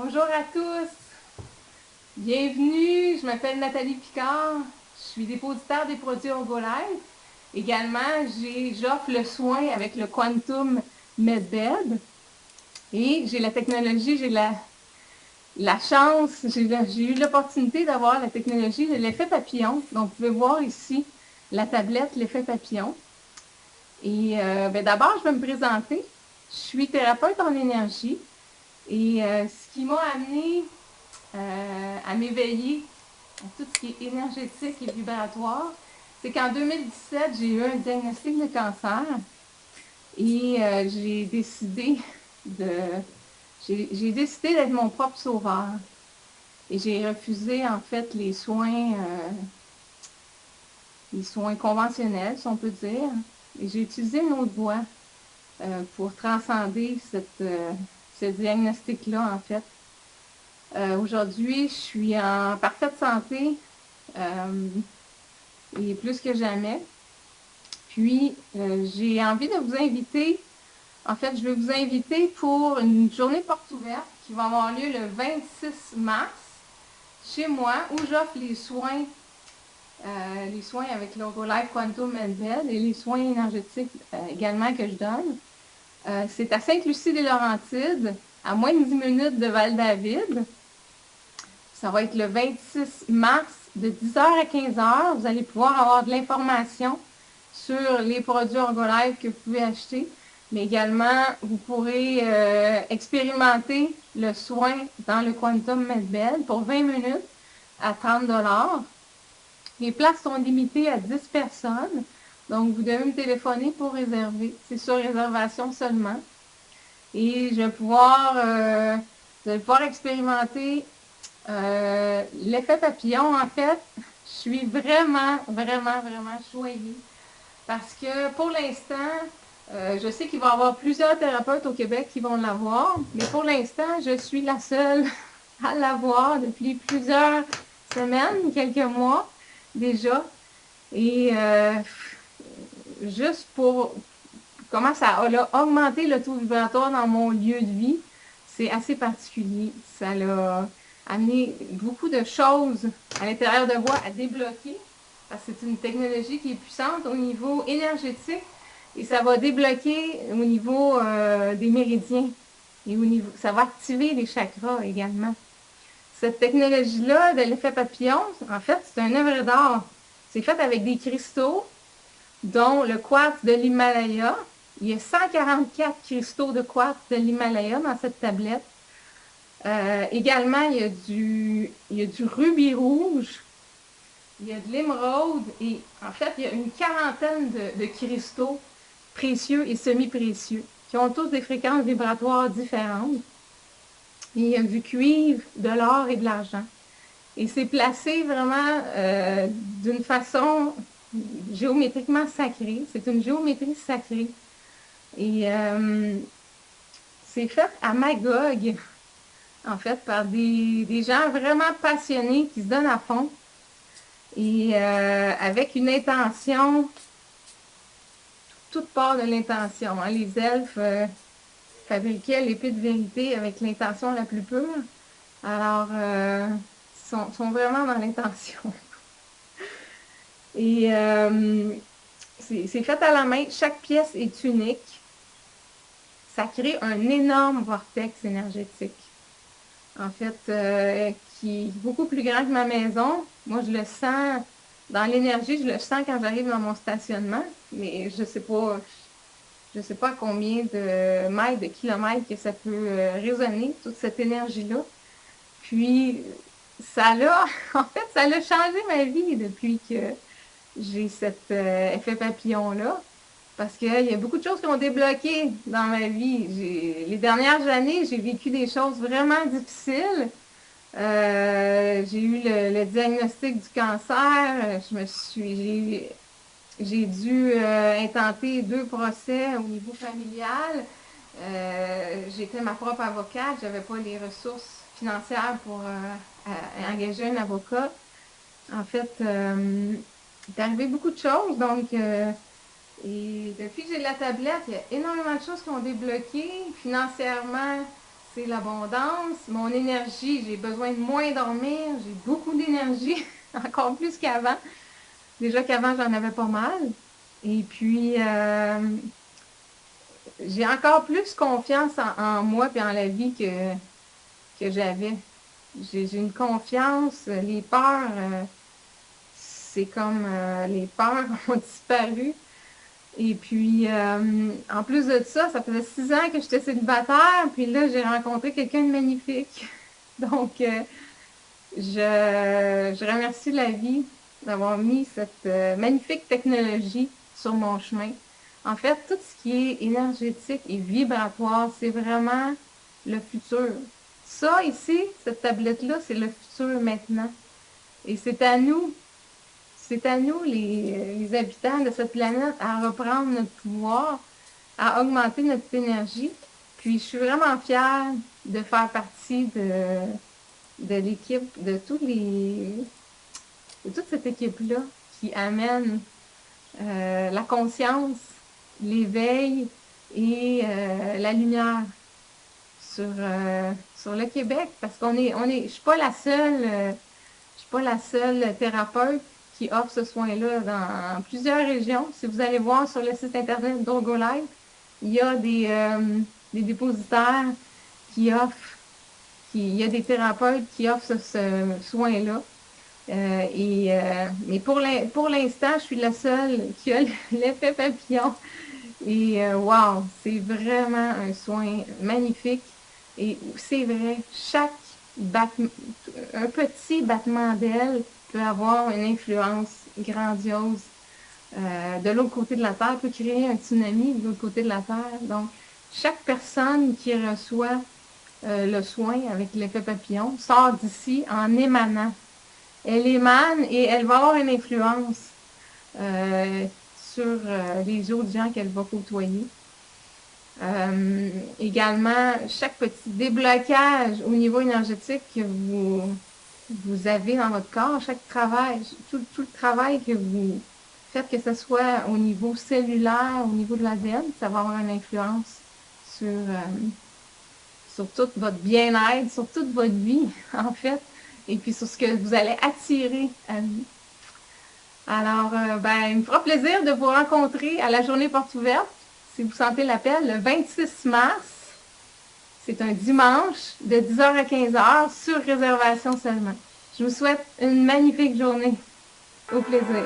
Bonjour à tous, bienvenue, je m'appelle Nathalie Picard, je suis dépositaire des produits Herbalife. Également, j'offre le soin avec le Quantum MedBed et j'ai la technologie, la chance, j'ai eu l'opportunité d'avoir la technologie de l'effet papillon. Donc, vous pouvez voir ici la tablette, l'effet papillon. Et d'abord, je vais me présenter. Je suis thérapeute en énergie et ce qui m'a amené à m'éveiller à tout ce qui est énergétique et vibratoire, c'est qu'en 2017, j'ai eu un diagnostic de cancer et de j'ai décidé d'être mon propre sauveur. Et j'ai refusé en fait les soins conventionnels, si on peut dire. Et j'ai utilisé une autre voie pour transcender ce diagnostic-là, en fait. Aujourd'hui, je suis en parfaite santé et plus que jamais. Puis, j'ai envie de vous inviter, en fait, je vais vous inviter pour une journée porte ouverte qui va avoir lieu le 26 mars chez moi, où j'offre les soins avec l'Herbalife Quantum Bed et les soins énergétiques également que je donne. C'est à Sainte-Lucie-des-Laurentides, à moins de 10 minutes de Val-David. Ça va être le 26 mars de 10h à 15h. Vous allez pouvoir avoir de l'information sur les produits Herbalife que vous pouvez acheter, mais également, vous pourrez expérimenter le soin dans le Quantum MedBed pour 20 minutes à 30 $. Les places sont limitées à 10 personnes, donc vous devez me téléphoner pour réserver. C'est sur réservation seulement. Et vous allez pouvoir expérimenter l'effet papillon. En fait, je suis vraiment, vraiment, vraiment choyée parce que pour l'instant, je sais qu'il va y avoir plusieurs thérapeutes au Québec qui vont l'avoir, mais pour l'instant, je suis la seule à l'avoir depuis plusieurs semaines, quelques mois déjà. Et juste pour comment ça a augmenté le taux vibratoire dans mon lieu de vie, c'est assez particulier. Ça a amené beaucoup de choses à l'intérieur de moi à débloquer, parce que c'est une technologie qui est puissante au niveau énergétique et ça va débloquer au niveau des méridiens et ça va activer les chakras également. Cette technologie-là de l'effet papillon, en fait, c'est un œuvre d'art. C'est fait avec des cristaux, dont le quartz de l'Himalaya. Il y a 144 cristaux de quartz de l'Himalaya dans cette tablette. Également, il y a du rubis rouge, il y a de l'émeraude et en fait, il y a une quarantaine de cristaux précieux et semi-précieux qui ont tous des fréquences vibratoires différentes. Et il y a du cuivre, de l'or et de l'argent. Et c'est placé vraiment d'une façon géométriquement sacrée. C'est une géométrie sacrée. Et c'est fait à Magog, en fait, par des gens vraiment passionnés qui se donnent à fond. Et avec une intention, toute part de l'intention. Hein. Les elfes fabriquaient l'épée de vérité avec l'intention la plus pure. Alors, sont vraiment dans l'intention. Et c'est fait à la main. Chaque pièce est unique. Ça crée un énorme vortex énergétique. En fait, qui est beaucoup plus grand que ma maison. Moi, je le sens dans l'énergie, je le sens quand j'arrive dans mon stationnement, mais je sais pas à combien de mètres, de kilomètres que ça peut résonner, toute cette énergie-là. Puis, en fait, ça a changé ma vie depuis que j'ai cet effet papillon-là. Parce qu'il y a beaucoup de choses qui ont débloqué dans ma vie. Les dernières années, j'ai vécu des choses vraiment difficiles. J'ai eu le diagnostic du cancer. J'ai dû intenter 2 procès au niveau familial. J'étais ma propre avocate. J'avais pas les ressources financières pour engager un avocat. En fait, il est arrivé beaucoup de choses. Donc, et depuis que j'ai la tablette, il y a énormément de choses qui ont débloqué. Financièrement, c'est l'abondance. Mon énergie, j'ai besoin de moins dormir. J'ai beaucoup d'énergie, encore plus qu'avant. Déjà qu'avant, j'en avais pas mal. Et puis, j'ai encore plus confiance en moi et en la vie que j'avais. J'ai une confiance, les peurs, c'est comme les peurs ont disparu. Et puis, en plus de ça, ça faisait 6 ans que j'étais célibataire, puis là, j'ai rencontré quelqu'un de magnifique. Donc, je remercie la vie d'avoir mis cette magnifique technologie sur mon chemin. En fait, tout ce qui est énergétique et vibratoire, c'est vraiment le futur. Ça, ici, cette tablette-là, c'est le futur maintenant. Et c'est à nous, les habitants de cette planète, à reprendre notre pouvoir, à augmenter notre énergie. Puis, je suis vraiment fière de faire partie de l'équipe, de toute cette équipe-là qui amène la conscience, l'éveil et la lumière sur le Québec. Parce je suis pas la seule, je suis pas la seule thérapeute qui offre ce soin-là dans plusieurs régions. Si vous allez voir sur le site internet d'Orgolife, il y a des dépositaires qui offrent, il y a des thérapeutes qui offrent ce soin-là. Mais pour l'instant, je suis la seule qui a l'effet papillon. Et wow, c'est vraiment un soin magnifique. Et c'est vrai, un petit battement d'aile peut avoir une influence grandiose. De l'autre côté de la Terre, peut créer un tsunami de l'autre côté de la Terre. Donc, chaque personne qui reçoit le soin avec l'effet papillon sort d'ici en émanant. Elle émane et elle va avoir une influence euh, sur les autres gens qu'elle va côtoyer. Également, chaque petit déblocage au niveau énergétique que vous avez dans votre corps, chaque travail, tout le travail que vous faites, que ce soit au niveau cellulaire, au niveau de l'ADN, ça va avoir une influence sur tout votre bien-être, sur toute votre vie, en fait, et puis sur ce que vous allez attirer à vous. Alors, ben, il me fera plaisir de vous rencontrer à la journée porte ouverte, si vous sentez l'appel, le 26 mars. C'est un dimanche de 10h à 15h sur réservation seulement. Je vous souhaite une magnifique journée. Au plaisir.